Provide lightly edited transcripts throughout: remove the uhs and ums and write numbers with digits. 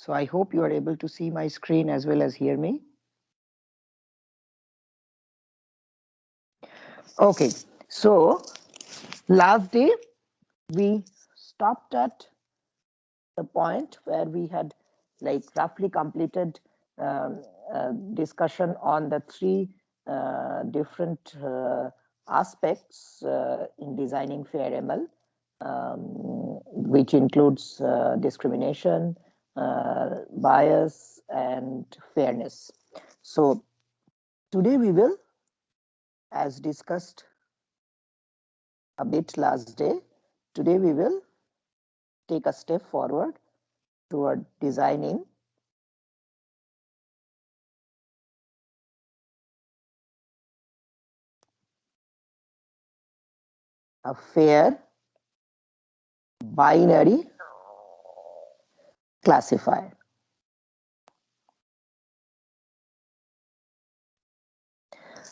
So I hope you are able to see my screen as well as hear me. Okay, so last day we stopped at the point where we had like roughly completed discussion on the three different aspects in designing FairML, which includes discrimination, bias, and fairness. So today we will, as discussed a bit last day, today we will take a step forward toward designing a fair binary classifier.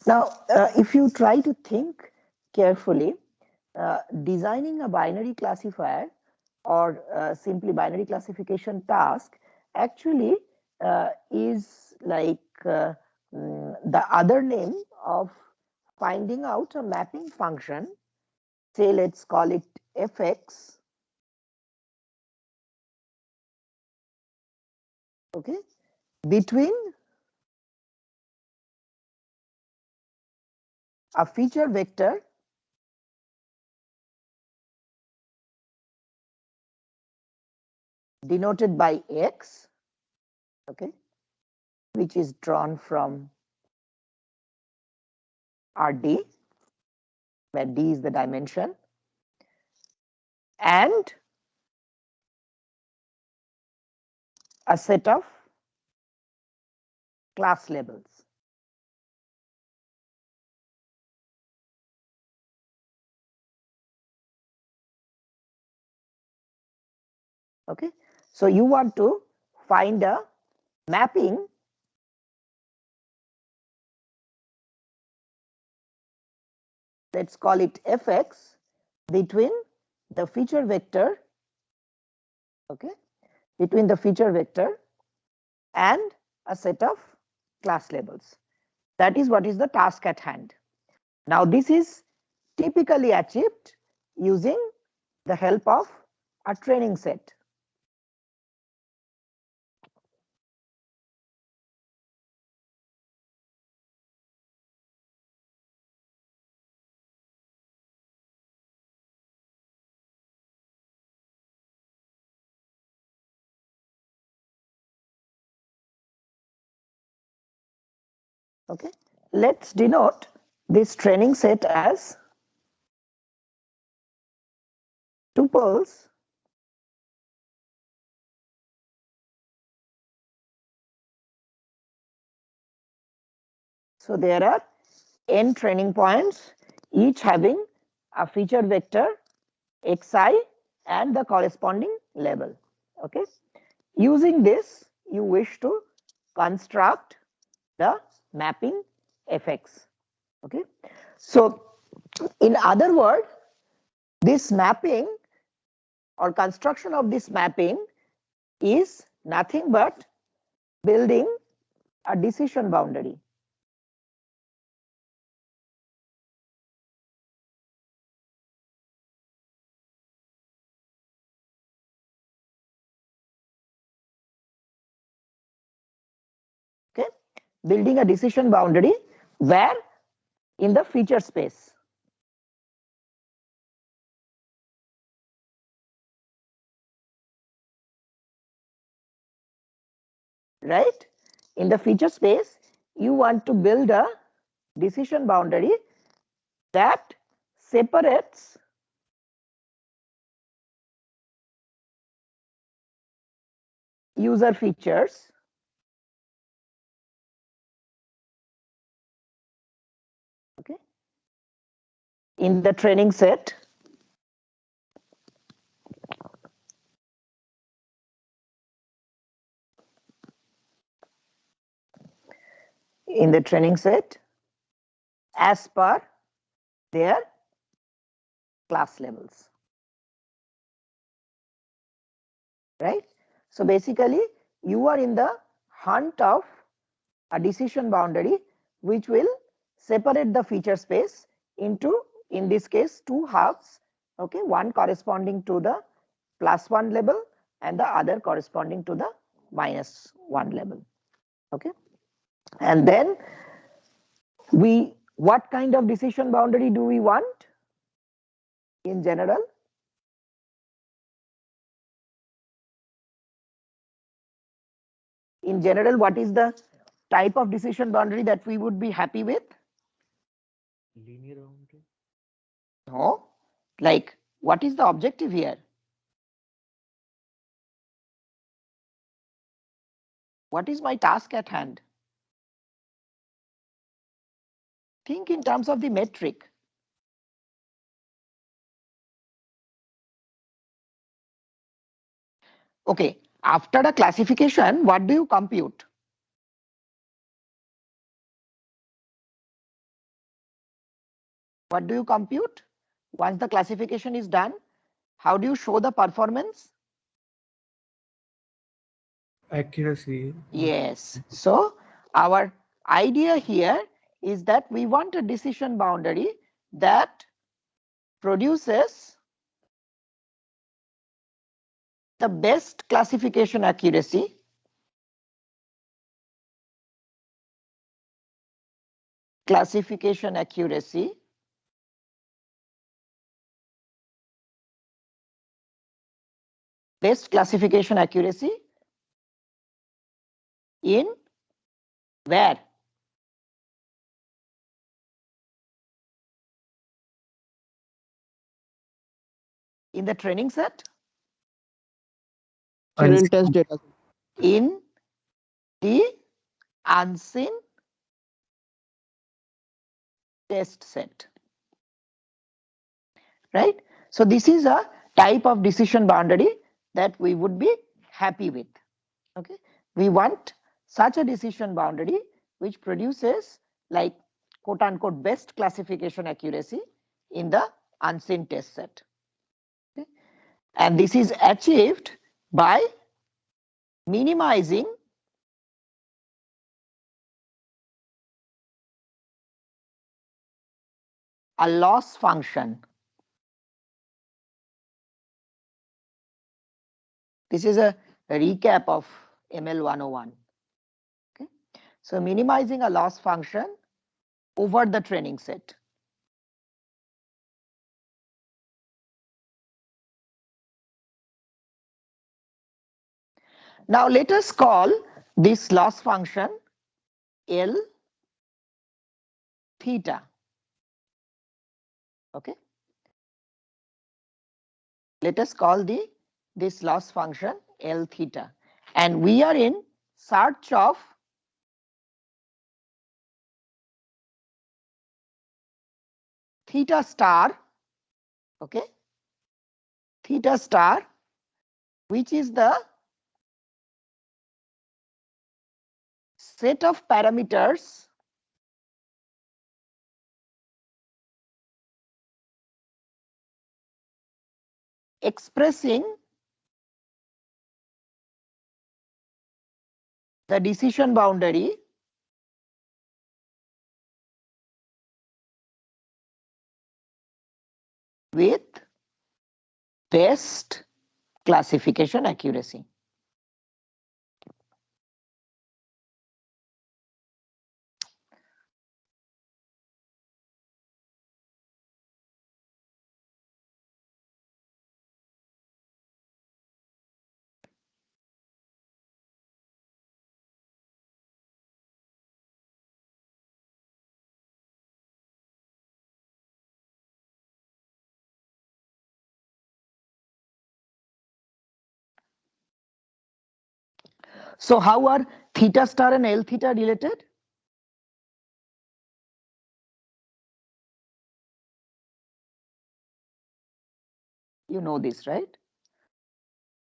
Now, if you try to think carefully, designing a binary classifier or simply binary classification task actually is like the other name of finding out a mapping function, say let's call it fx, okay, between a feature vector denoted by x, okay, which is drawn from Rd, where D is the dimension, and a set of class labels. Okay, so you want to find a mapping let's call it fx between the feature vector, okay, between the feature vector and a set of class labels. That is what is the task at hand. Now this is typically achieved using the help of a training set. Okay, let's denote this training set as tuples so there are n training points, each having a feature vector xi and the corresponding label. Okay, using this you wish to construct the mapping fx. Okay, so in other words, this mapping or construction of this mapping is nothing but building a decision boundary. Okay, building a decision boundary where in the feature space. Right? In the feature space, you want to build a decision boundary that separates user features okay, in the training set as per their class labels. Right? So basically, you are in the hunt of a decision boundary which will separate the feature space into, in this case, two halves, okay, one corresponding to the +1 level and the other corresponding to the -1 level, okay. And then what kind of decision boundary do we want in general? In general, what is the type of decision boundary that we would be happy with? Linear boundary. No, like what is the objective here? What is my task at hand? Think in terms of the metric. Okay, after a classification, what do you compute? What do you compute? Once the classification is done, how do you show the performance? Accuracy. Yes. So our idea here is that we want a decision boundary that produces the best classification accuracy, best classification accuracy in where? In the training set? Channel test data. In the unseen test set, right? So this is a type of decision boundary that we would be happy with, okay. We want such a decision boundary which produces like quote unquote best classification accuracy in the unseen test set, okay? And this is achieved by minimizing a loss function. This is a recap of ML 101. Okay. So minimizing a loss function over the training set. Now let us call this loss function L theta. Okay. Let us call this loss function L theta. And we are in search of theta star, okay, theta star, which is the set of parameters expressing the decision boundary with best classification accuracy. So how are theta star and L theta related? You know this, right?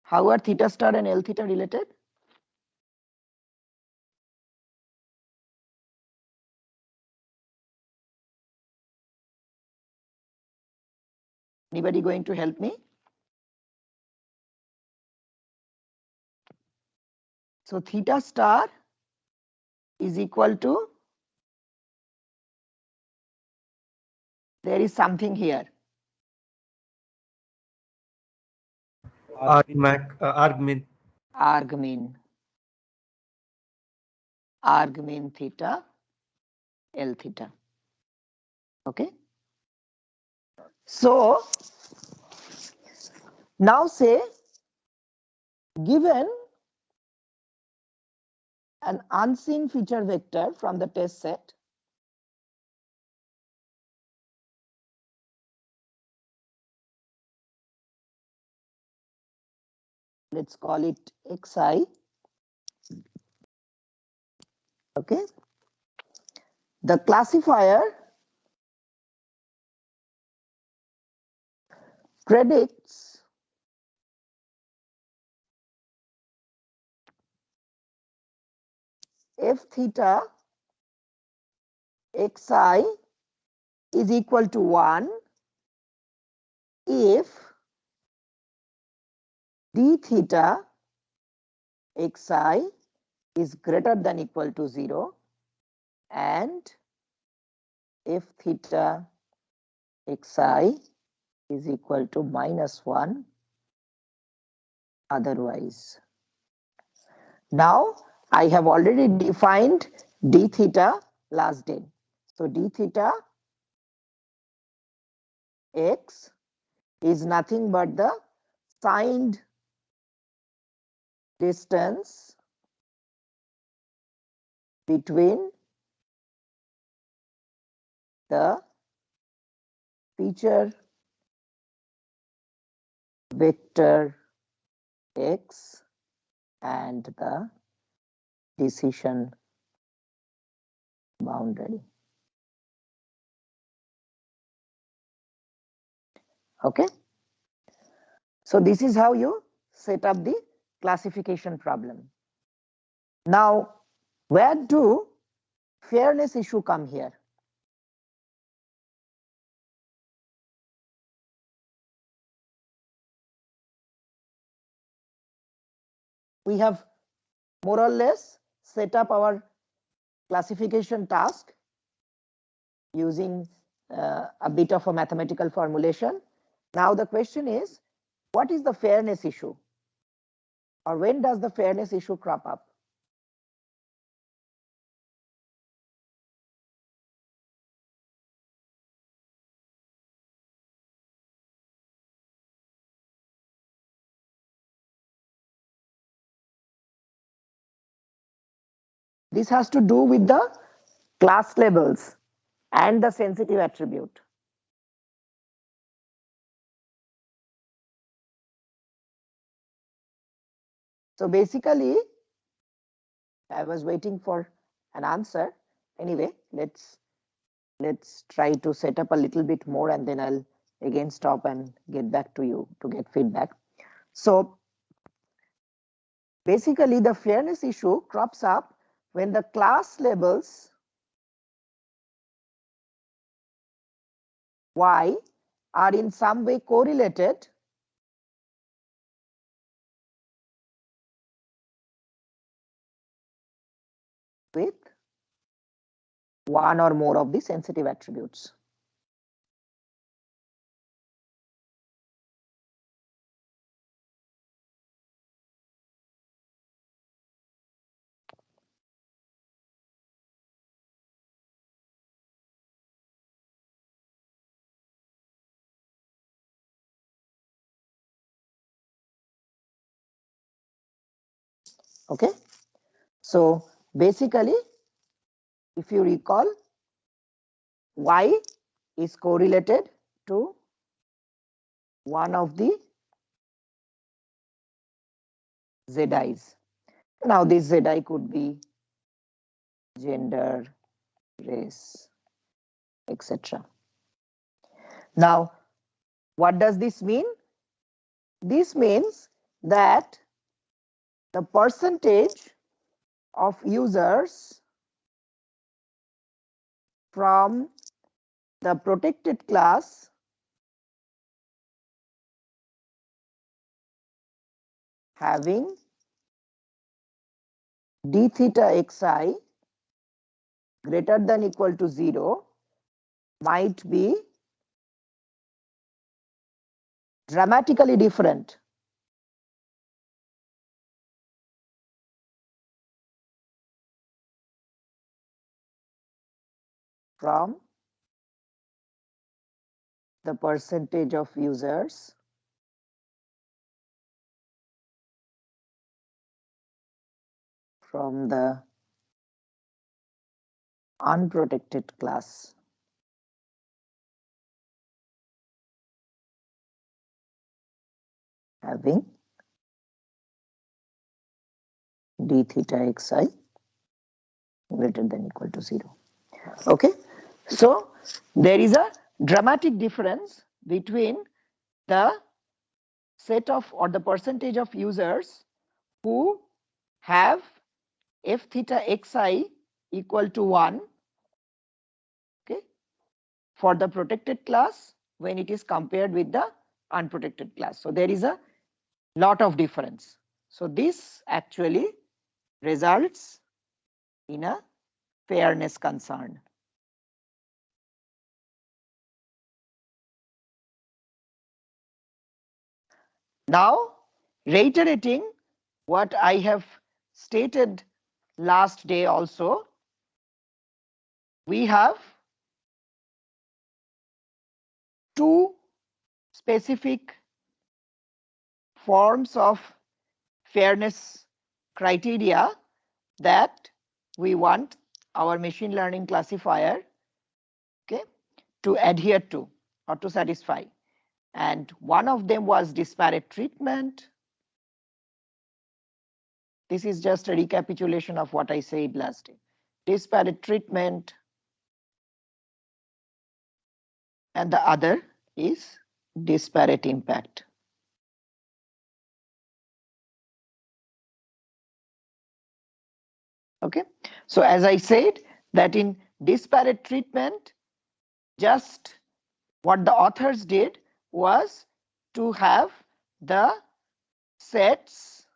How are theta star and L theta related? Anybody going to help me? So theta star is equal to, there is something here, Argmin. argmin theta L theta. Okay. So now say, given an unseen feature vector from the test set, let's call it xi. Okay. The classifier predicts f theta xi is equal to 1 if d theta xi is greater than equal to 0 and f theta xi is equal to -1 otherwise. Now I have already defined d theta last day. So d theta x is nothing but the signed distance between the feature vector x and the decision boundary. Okay. So this is how you set up the classification problem. Now, where do fairness issue come here? We have more or less set up our classification task using a bit of a mathematical formulation. Now the question is, what is the fairness issue? Or when does the fairness issue crop up? This has to do with the class labels and the sensitive attribute. So basically, I was waiting for an answer. Anyway, let's try to set up a little bit more and then I'll again stop and get back to you to get feedback. So basically, the fairness issue crops up when the class labels y are in some way correlated with one or more of the sensitive attributes. Okay. So basically, if you recall, y is correlated to one of the zi's. Now this zi could be gender, race, etc. Now, what does this mean? This means that the percentage of users from the protected class having d theta xi greater than equal to 0 might be dramatically different from the percentage of users from the unprotected class having d theta xi greater than equal to 0. Okay, so there is a dramatic difference between the set of or the percentage of users who have f theta xi equal to 1, okay, for the protected class when it is compared with the unprotected class. So there is a lot of difference. So this actually results in a fairness concern. Now, reiterating what I have stated last day also, we have two specific forms of fairness criteria that we want our machine learning classifier, okay, to adhere to or to satisfy. And one of them was disparate treatment. This is just a recapitulation of what I said last day. Disparate treatment, and the other is disparate impact. Okay, so as I said that in disparate treatment, just what the authors did was to have the sets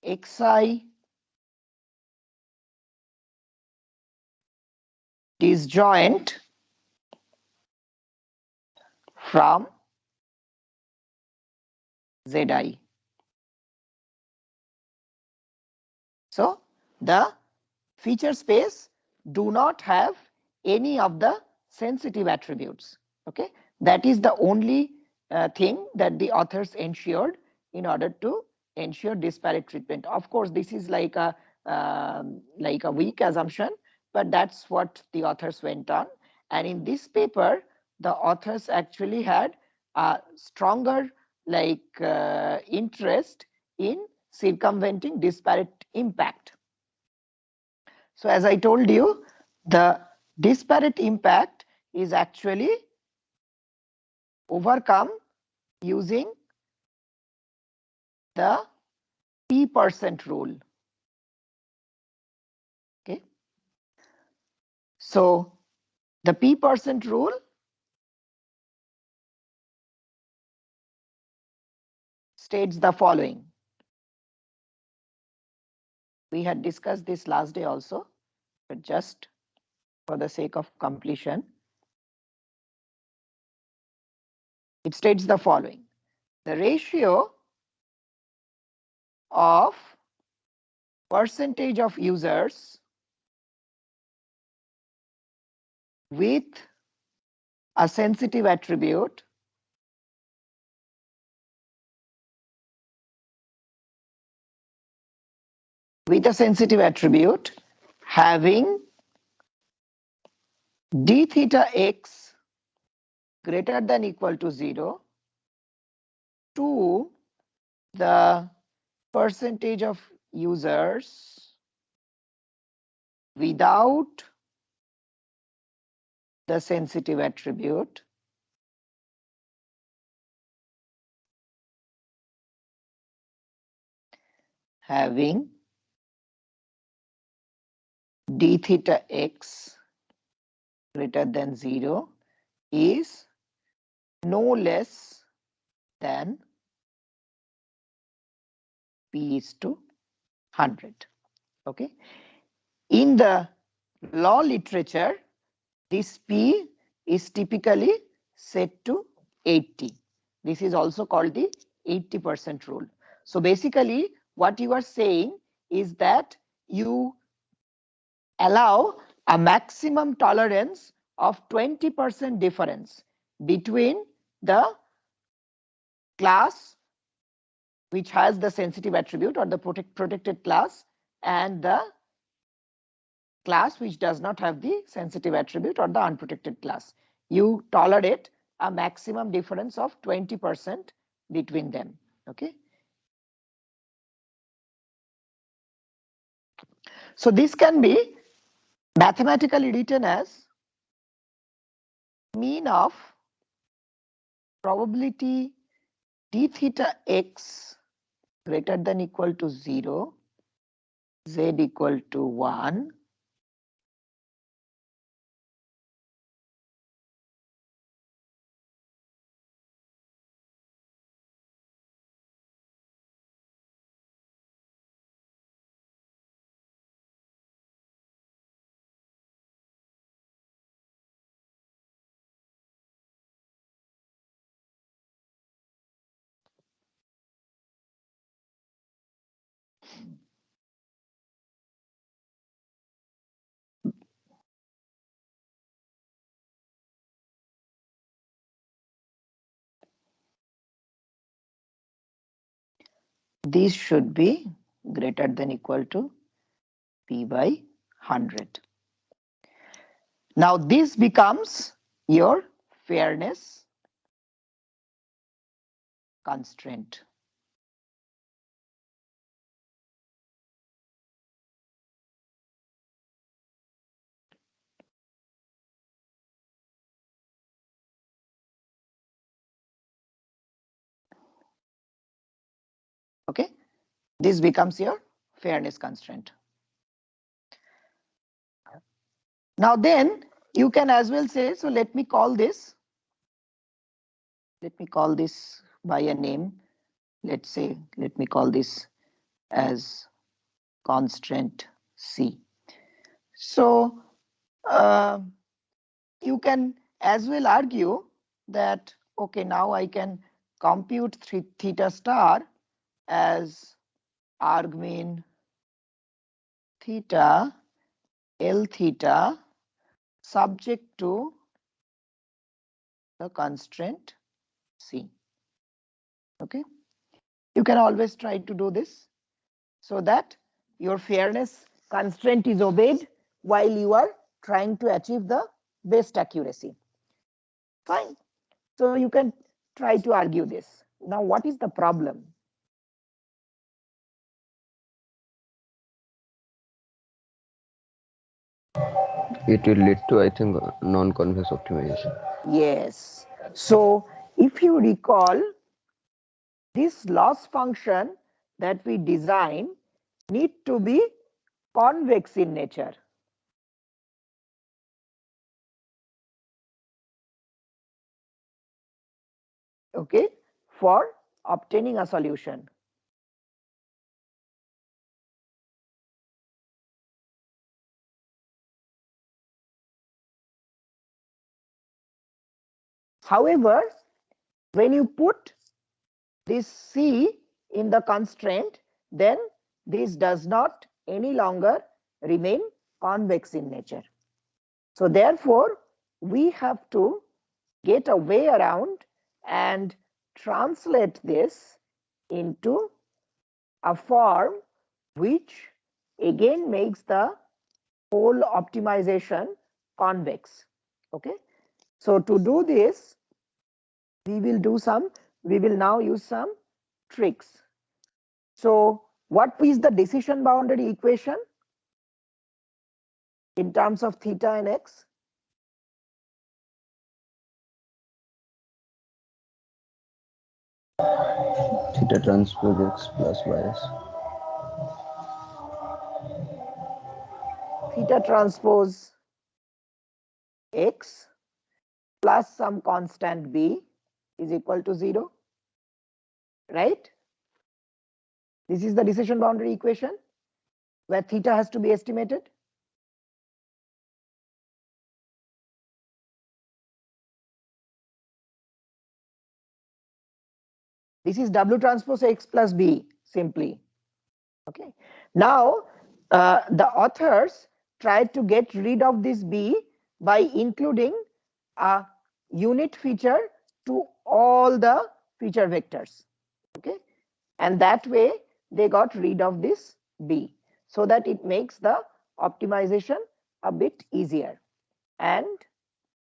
xi disjoint from zi. So the feature space do not have any of the sensitive attributes. Okay, that is the only thing that the authors ensured in order to ensure disparate treatment. Of course, this is like a weak assumption, but that's what the authors went on. And in this paper, the authors actually had a stronger interest in circumventing disparate impact. So as I told you, the disparate impact is actually overcome using the p% rule. Okay. So the p% rule states the following. We had discussed this last day also, but just for the sake of completion, it states the following. The ratio of percentage of users with a sensitive attribute having d theta x greater than equal to 0 to the percentage of users without the sensitive attribute having d theta x greater than 0 is no less than p is to 100. Okay. In the law literature, this P is typically set to 80. This is also called the 80% rule. So basically, what you are saying is that you allow a maximum tolerance of 20% difference between the class which has the sensitive attribute or the protected class and the class which does not have the sensitive attribute or the unprotected class. You tolerate a maximum difference of 20% between them. Okay. So this can be mathematically written as mean of probability d theta x greater than equal to 0, z equal to 1, this should be greater than equal to p by 100. Now this becomes your fairness constraint. Okay, this becomes your fairness constraint. Now then you can as well say, so let me call this by a name. Let's say, let me call this as constraint C. So you can as well argue that, okay, now I can compute theta star as argmin theta L theta subject to the constraint C. Okay, you can always try to do this so that your fairness constraint is obeyed while you are trying to achieve the best accuracy. Fine. So you can try to argue this. Now, what is the problem? It will lead to, I think, non-convex optimization. Yes. So if you recall, this loss function that we design need to be convex in nature. Okay, for obtaining a solution. However, when you put this C in the constraint, then this does not any longer remain convex in nature. So therefore, we have to get a way around and translate this into a form which again makes the whole optimization convex. Okay, so to do this, we will now use some tricks. So what is the decision boundary equation in terms of theta and x? Theta transpose x plus y. Theta transpose x plus some constant b is equal to 0, right? This is the decision boundary equation. where theta has to be estimated? This is W transpose X plus B simply. Okay. Now, the authors tried to get rid of this B by including a unit feature to all the feature vectors. Okay. And that way they got rid of this B so that it makes the optimization a bit easier. And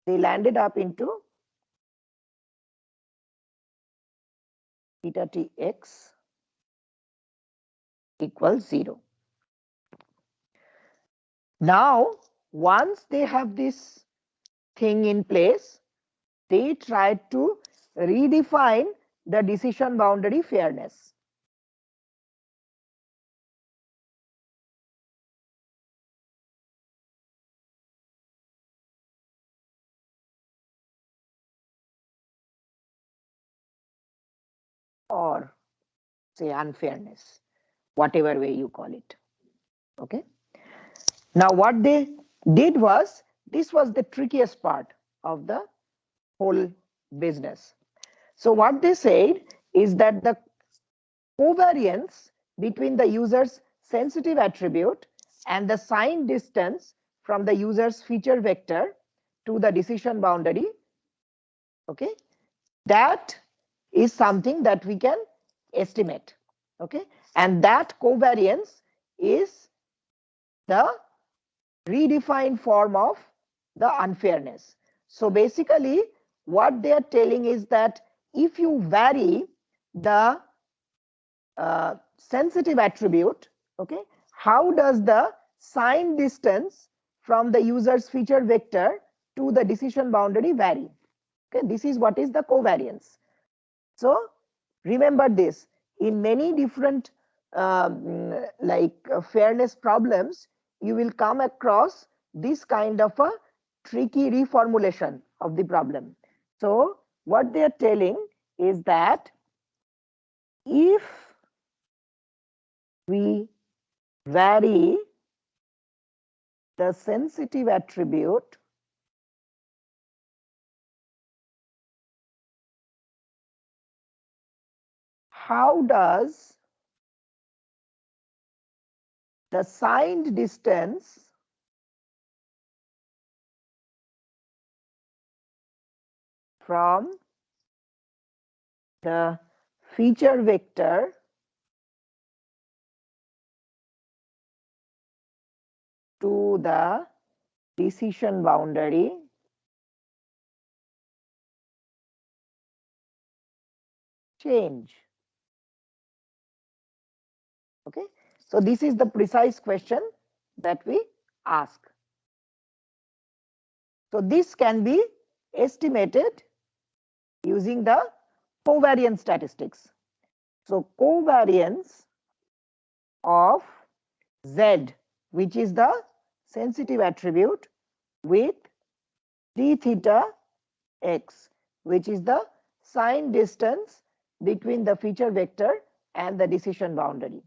they landed up into theta Tx equals 0. Now, once they have this thing in place, they tried to redefine the decision boundary fairness. Or say unfairness, whatever way you call it. Okay. Now what they did was, this was the trickiest part of the whole business. So what they said is that the covariance between the user's sensitive attribute and the signed distance from the user's feature vector to the decision boundary, okay, that is something that we can estimate. Okay, and that covariance is the redefined form of the unfairness. So basically what they are telling is that if you vary the sensitive attribute, okay, how does the sign distance from the user's feature vector to the decision boundary vary? Okay, this is what is the covariance. So remember this, in many different fairness problems, you will come across this kind of a tricky reformulation of the problem. So what they are telling is that if we vary the sensitive attribute how does the signed distance from the feature vector to the decision boundary change? Okay, so this is the precise question that we ask. So this can be estimated using the covariance statistics. So covariance of Z, which is the sensitive attribute, with d theta x, which is the sign distance between the feature vector and the decision boundary.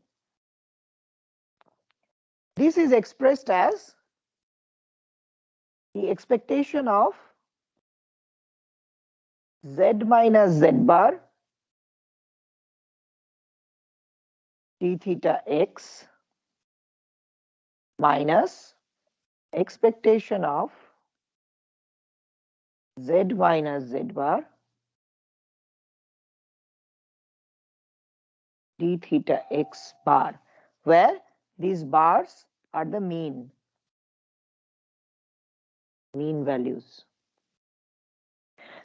This is expressed as the expectation of z minus z bar d theta x minus expectation of z minus z bar d theta x bar, where these bars are the mean values.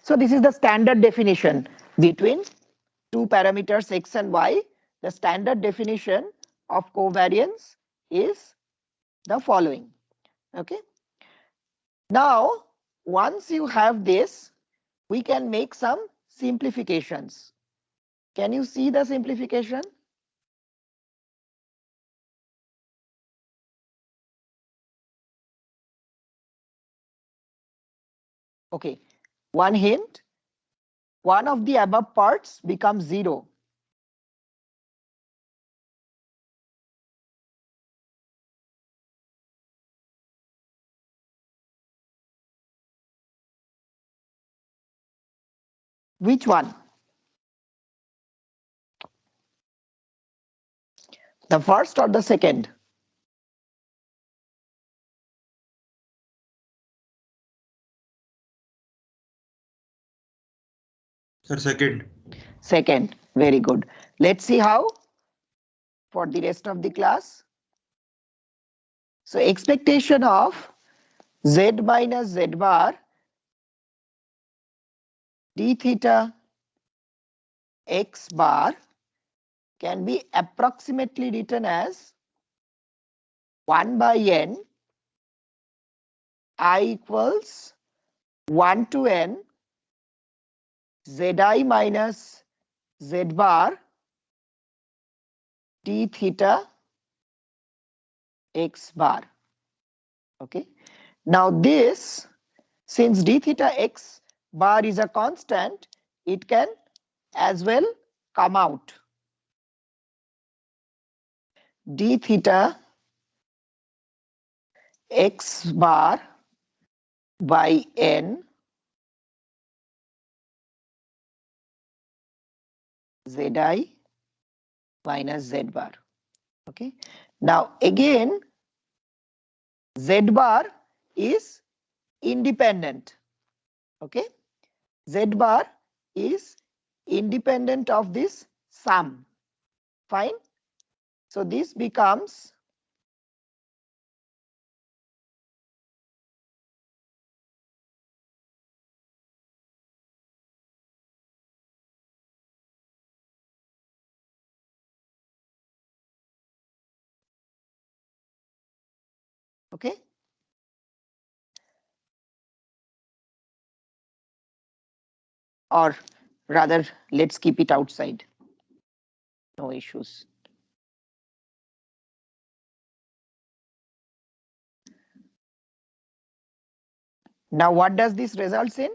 So this is the standard definition between two parameters x and y. The standard definition of covariance is the following. Okay. Now, once you have this, we can make some simplifications. Can you see the simplification? Okay, one hint, one of the above parts becomes 0. Which one? The first or the second? Sir, second. Second. Very good. Let's see how for the rest of the class. So expectation of z minus z bar d theta x bar can be approximately written as 1 by n I equals 1 to n zi minus z bar d theta x bar. Okay. Now this, since d theta x bar is a constant, it can as well come out. D theta x bar by n zi minus z bar. Okay. Now again, z bar is independent. Okay. Z bar is independent of this sum. Fine. So this becomes okay. Or rather, let's keep it outside. No issues. Now, what does this results in?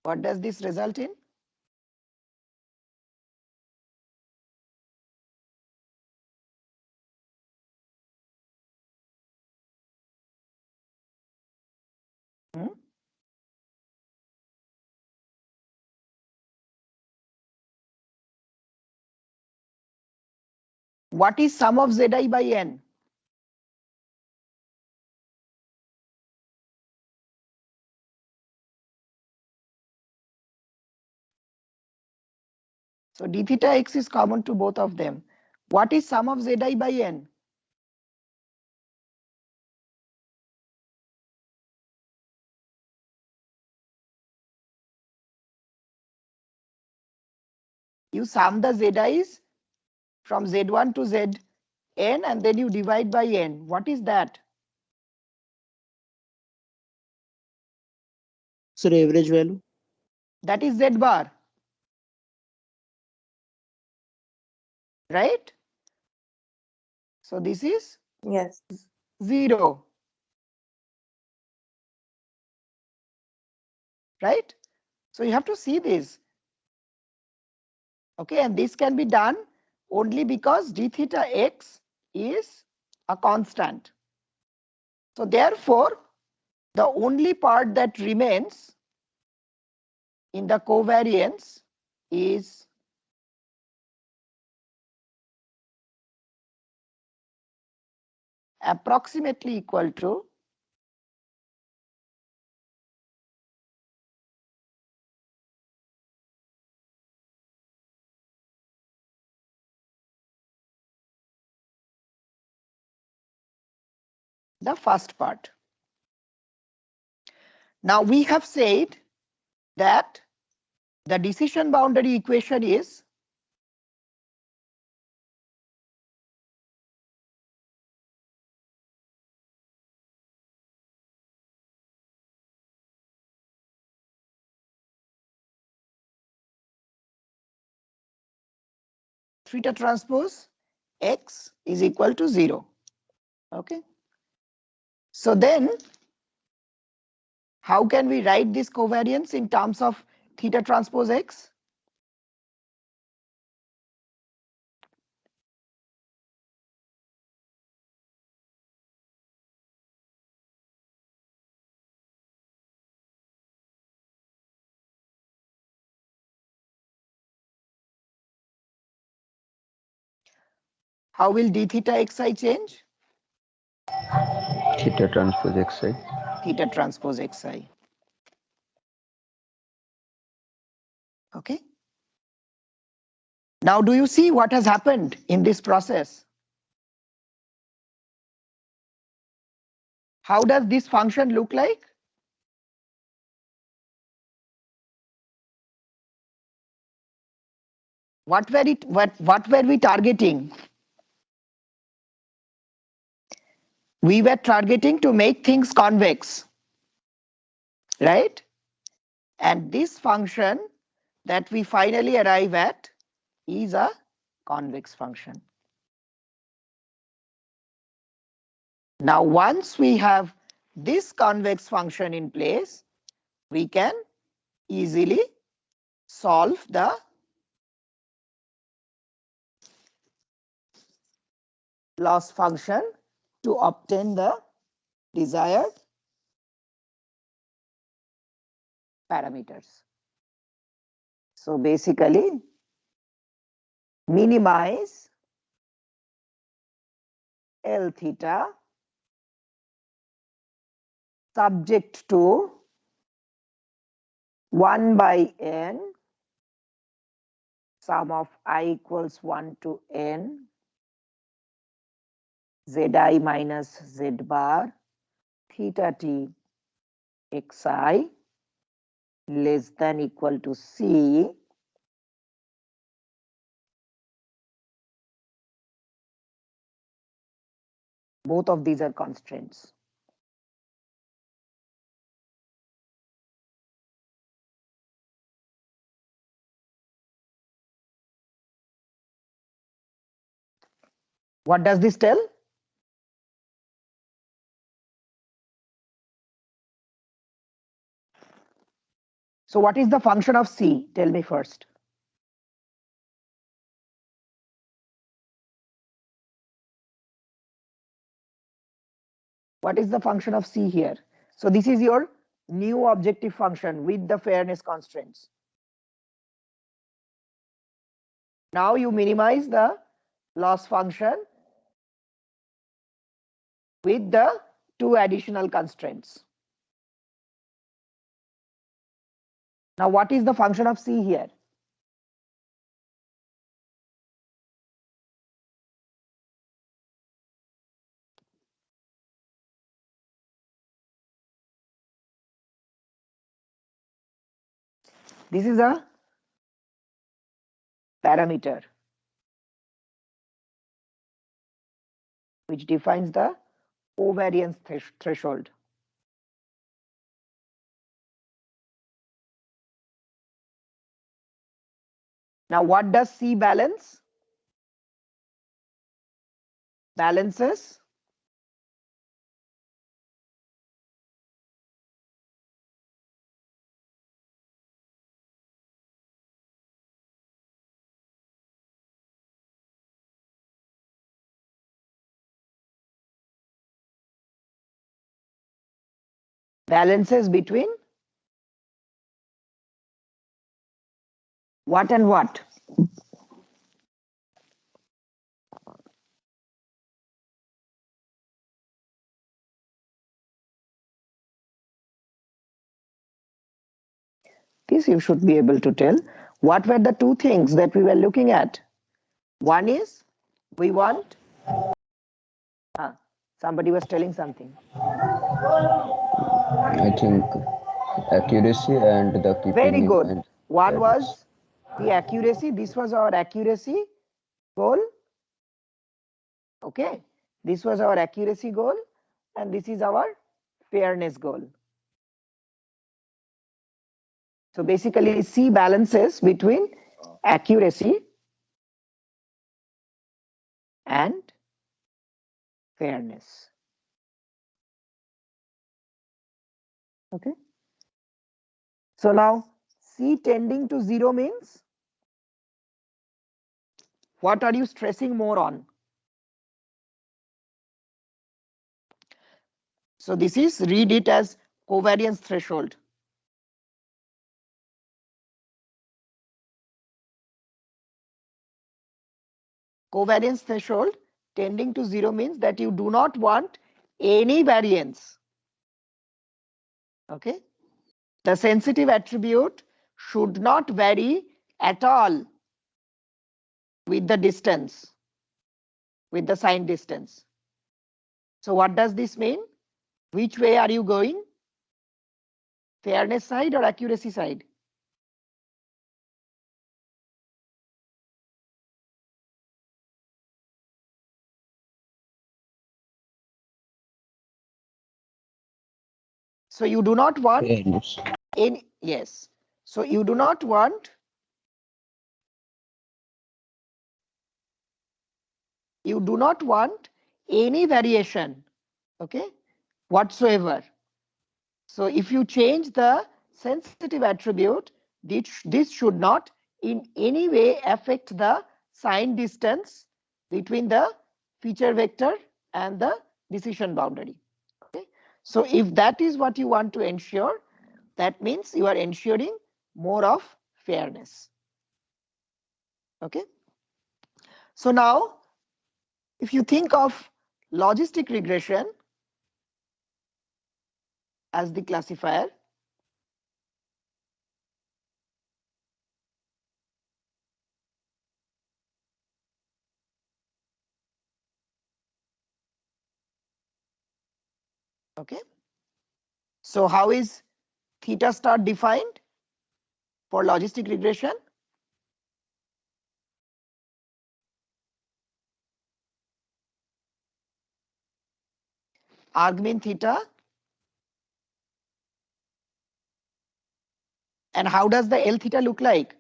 What does this result in? Hmm? What is sum of zi by n? So d theta x is common to both of them. What is sum of zi by n? You sum the zi's from z1 to zn and then you divide by n. What is that? Sir, average value. That is z bar. Right? So this is Yes. 0. Right? So you have to see this. Okay, and this can be done only because d theta x is a constant. So therefore, the only part that remains in the covariance is approximately equal to the first part. Now we have said that the decision boundary equation is theta transpose x is equal to 0. Okay. So then how can we write this covariance in terms of theta transpose x? How will d theta xi change? Theta transpose xi. Theta transpose xi. Okay. Now, do you see what has happened in this process? How does this function look like? What were we targeting? We were targeting to make things convex, right? And this function that we finally arrive at is a convex function. Now, once we have this convex function in place, we can easily solve the loss function to obtain the desired parameters. So basically, minimize L theta subject to 1 by n sum of I equals 1 to n zi minus z bar theta t xi less than equal to c both of these are constraints. What does this tell? So what is the function of C? Tell me first. What is the function of C here? So this is your new objective function with the fairness constraints. Now you minimize the loss function with the two additional constraints. Now what is the function of C here? This is a parameter which defines the covariance threshold. Now what does C balance? Balances between what and what? This you should be able to tell. What were the two things that we were looking at? One is we want, somebody was telling something. I think accuracy and the keeping Very in good. mind One values. was the accuracy. This was our accuracy goal. Okay. This was our accuracy goal. And this is our fairness goal. So basically C balances between accuracy and fairness. Okay. So now C tending to 0 means what are you stressing more on? So this is, read it as covariance threshold. Covariance threshold tending to 0 means that you do not want any variance. Okay. The sensitive attribute should not vary at all with the distance, with the sign distance. So what does this mean? Which way are you going? Fairness side or accuracy side? So you do not want Fairness. any, yes. So you do not want any variation, okay, whatsoever. So if you change the sensitive attribute, this should not in any way affect the sign distance between the feature vector and the decision boundary. Okay. So if that is what you want to ensure, that means you are ensuring more of fairness. Okay. So now, if you think of logistic regression as the classifier, okay. So how is theta star defined for logistic regression? Argmin theta. And how does the L theta look like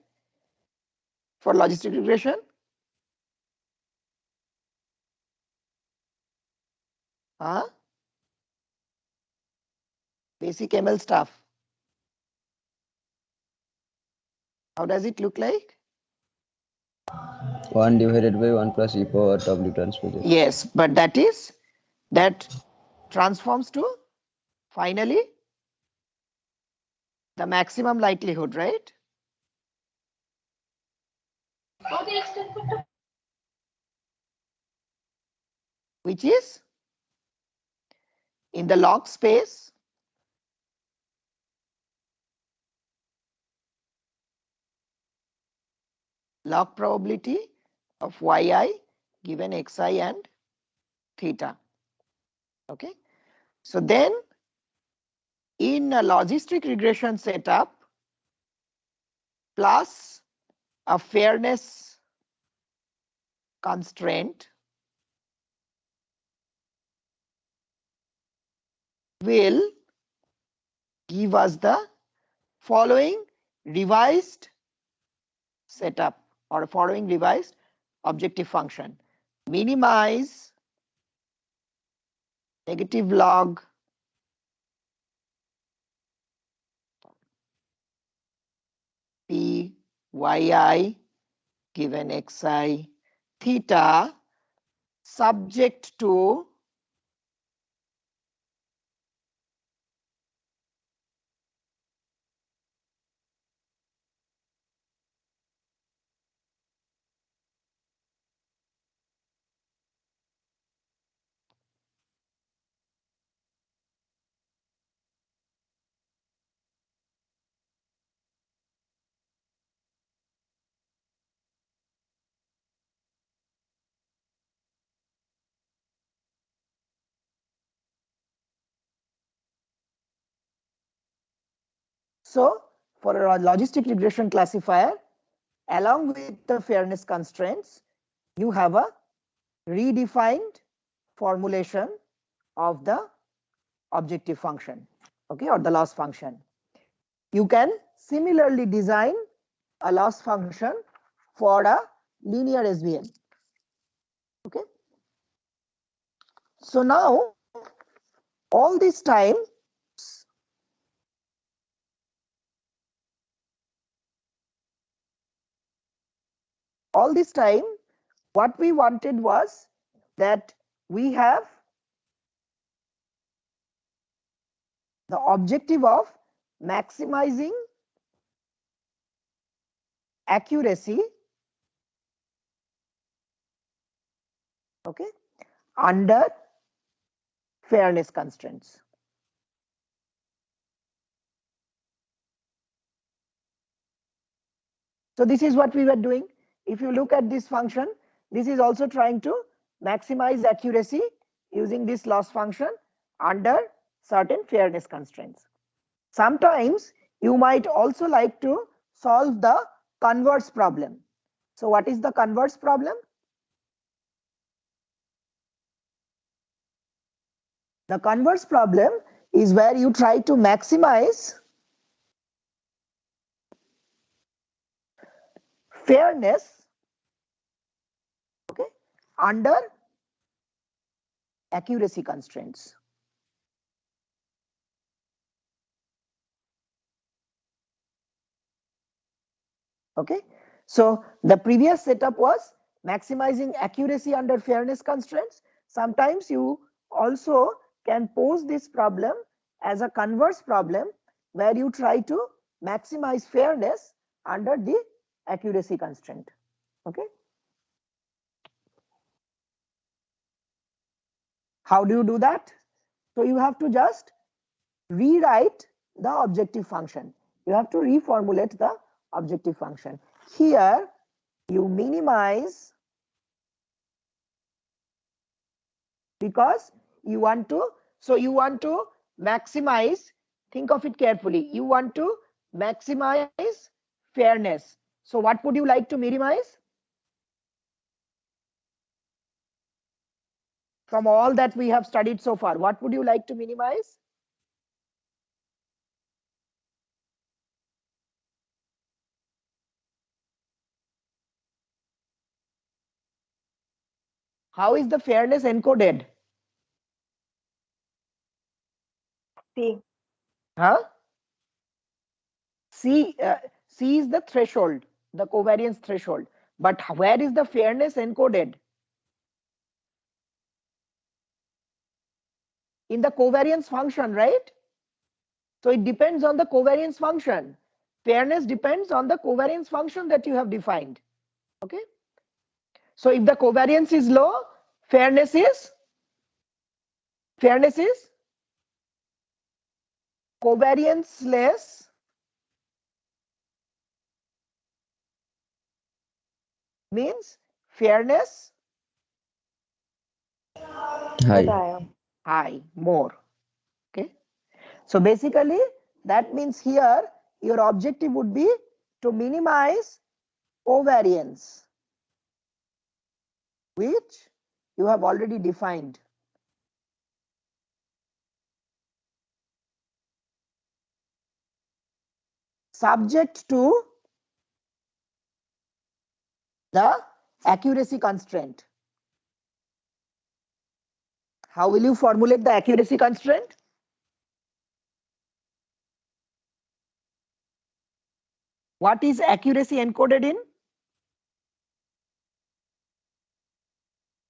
for logistic regression? Huh? Basic ML stuff. How does it look like? 1 divided by 1 plus e power w transpose x. Yes, but that transforms to finally the maximum likelihood, right? Which is in the log space log probability of yi given xi and theta. Okay. So then in a logistic regression setup plus a fairness constraint will give us the following revised setup or following revised objective function. Minimize negative log p yi given xi theta subject to so for a logistic regression classifier along with the fairness constraints you have a redefined formulation of the objective function, okay, or the loss function. You can similarly design a loss function for a linear SVM. Okay. So now all this time what we wanted was that we have the objective of maximizing accuracy, okay, under fairness constraints. So this is what we were doing. If you look at this function, this is also trying to maximize accuracy using this loss function under certain fairness constraints. Sometimes you might also like to solve the converse problem. So what is the converse problem? The converse problem is where you try to maximize fairness, okay, under accuracy constraints. Okay, so the previous setup was maximizing accuracy under fairness constraints. Sometimes you also can pose this problem as a converse problem where you try to maximize fairness under the accuracy constraint. Okay, how do you do that? So you have to just rewrite the objective function. You have to reformulate the objective function. Here you minimize because you want to, so you want to maximize, think of it carefully, you want to maximize fairness. So what would you like to minimize? From all that we have studied so far, what would you like to minimize? How is the fairness encoded? C. Huh? C, C is the threshold, the covariance threshold. But where is the fairness encoded? In the covariance function, right? So it depends on the covariance function. Fairness depends on the covariance function that you have defined. Okay. So if the covariance is low, fairness is covariance less means fairness Hi. high, more. Okay. So basically that means here your objective would be to minimize covariance, which you have already defined. Subject to the accuracy constraint. How will you formulate the accuracy constraint? What is accuracy encoded in?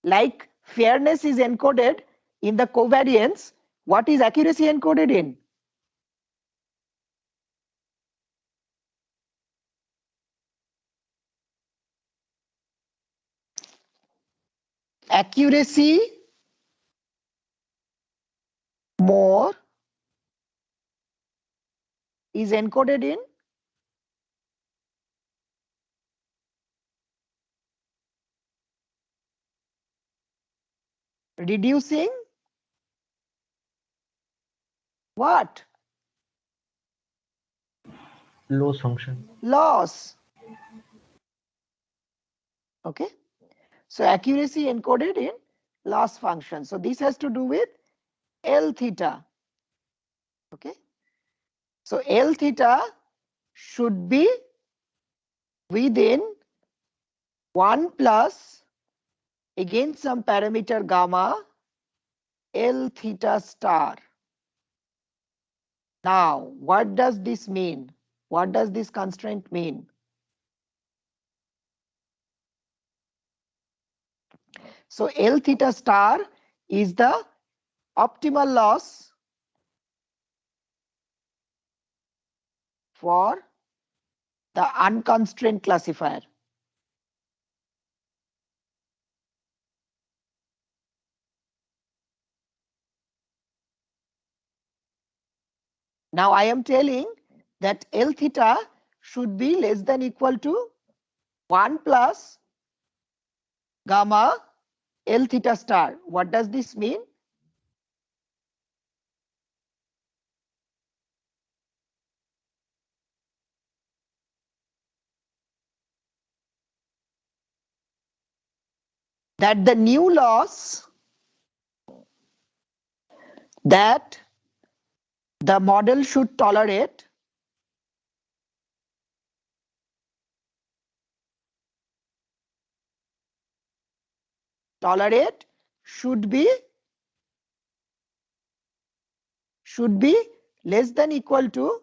Like fairness is encoded in the covariance, what is accuracy encoded in? Accuracy more is encoded in reducing what? Loss function. Loss. Okay. So accuracy encoded in loss function. So this has to do with L theta. Okay. So L theta should be within 1 plus again some parameter gamma L theta star. Now, what does this mean? What does this constraint mean? So L theta star is the optimal loss for the unconstrained classifier. Now I am telling that L theta should be less than equal to 1 plus gamma L theta star. What does this mean? That the new loss that the model should tolerate should be less than equal to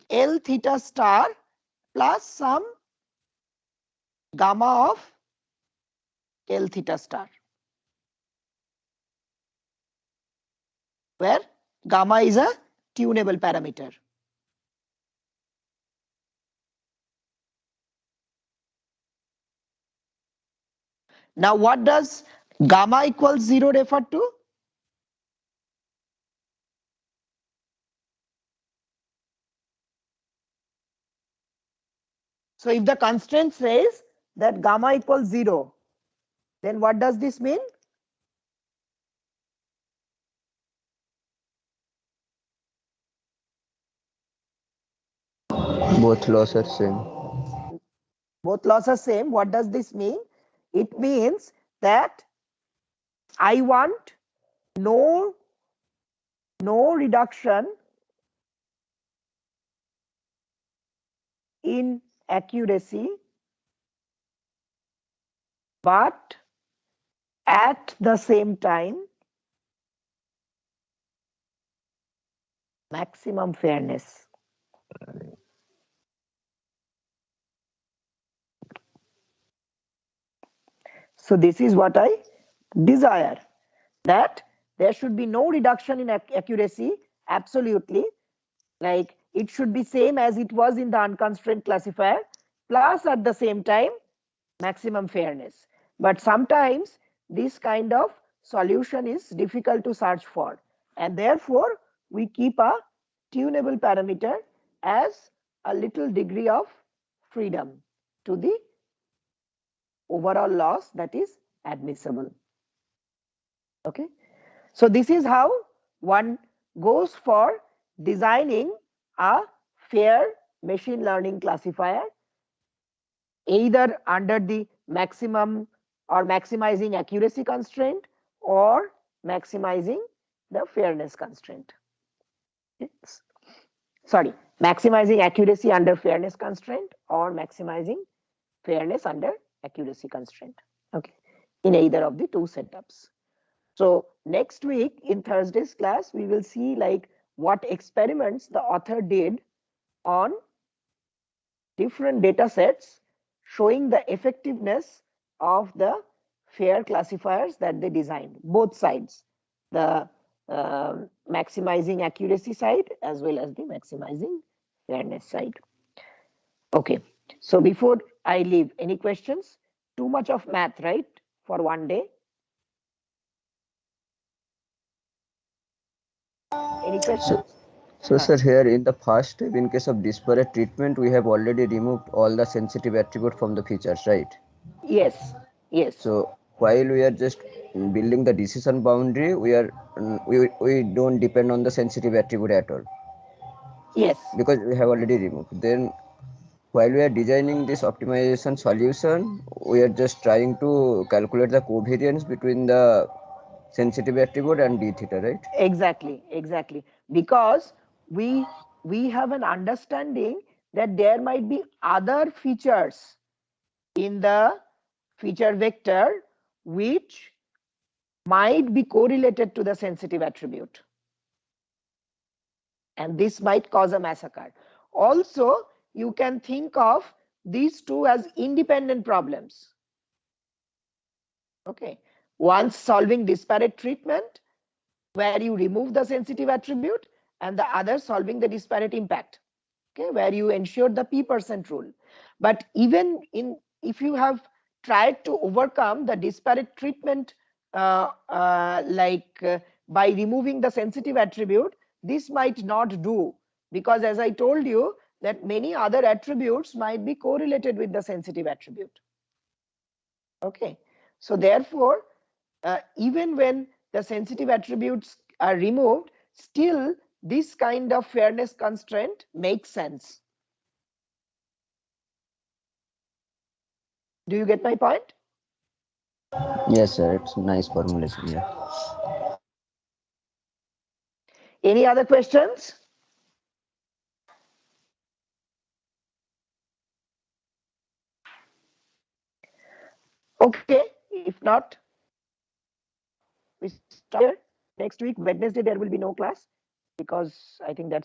L theta star plus some gamma of L theta star, where gamma is a tunable parameter. Now what does gamma equals 0 refer to? So if the constraint says that gamma equals 0, then what does this mean? Both laws are same. Both laws are same. What does this mean? It means that I want no reduction in accuracy, but at the same time maximum fairness. So this is what I desire, that there should be no reduction in accuracy, absolutely, like it should be same as it was in the unconstrained classifier, plus at the same time maximum fairness. But sometimes this kind of solution is difficult to search for, and therefore we keep a tunable parameter as a little degree of freedom to the overall loss that is admissible. Okay, so this is how one goes for designing a fair machine learning classifier, either under the maximum or maximizing accuracy constraint or maximizing the fairness constraint. Yes. Sorry, maximizing accuracy under fairness constraint or maximizing fairness under accuracy constraint. Okay, in either of the two setups. So next week in Thursday's class, we will see like what experiments the author did on different data sets showing the effectiveness of the fair classifiers that they designed, both sides, the maximizing accuracy side as well as the maximizing fairness side. Okay, so before I leave, any questions? Too much of math, right, for one day? Any questions? So sir, here in the first step, in case of disparate treatment, we have already removed all the sensitive attribute from the features, right? Yes, yes, So while we are just building the decision boundary, we don't depend on the sensitive attribute at all yes, because we have already removed. Then while we are designing this optimization solution, we are just trying to calculate the covariance between the sensitive attribute and d theta, right? exactly, exactly. Because we have an understanding that there might be other features in the feature vector which might be correlated to the sensitive attribute, and this might cause a massacre. Also, you can think of these two as independent problems. Okay, once solving disparate treatment where you remove the sensitive attribute, and the other solving the disparate impact, okay, where you ensure the p% rule. But even in, if you have tried to overcome the disparate treatment by removing the sensitive attribute, this might not do because as I told you that many other attributes might be correlated with the sensitive attribute. Okay, so therefore, even when the sensitive attributes are removed, still this kind of fairness constraint makes sense. Do you get my point? Yes, sir. It's nice formulation. Yeah. Any other questions? Okay, if not, we start here. Next week, Wednesday, there will be no class because I think that's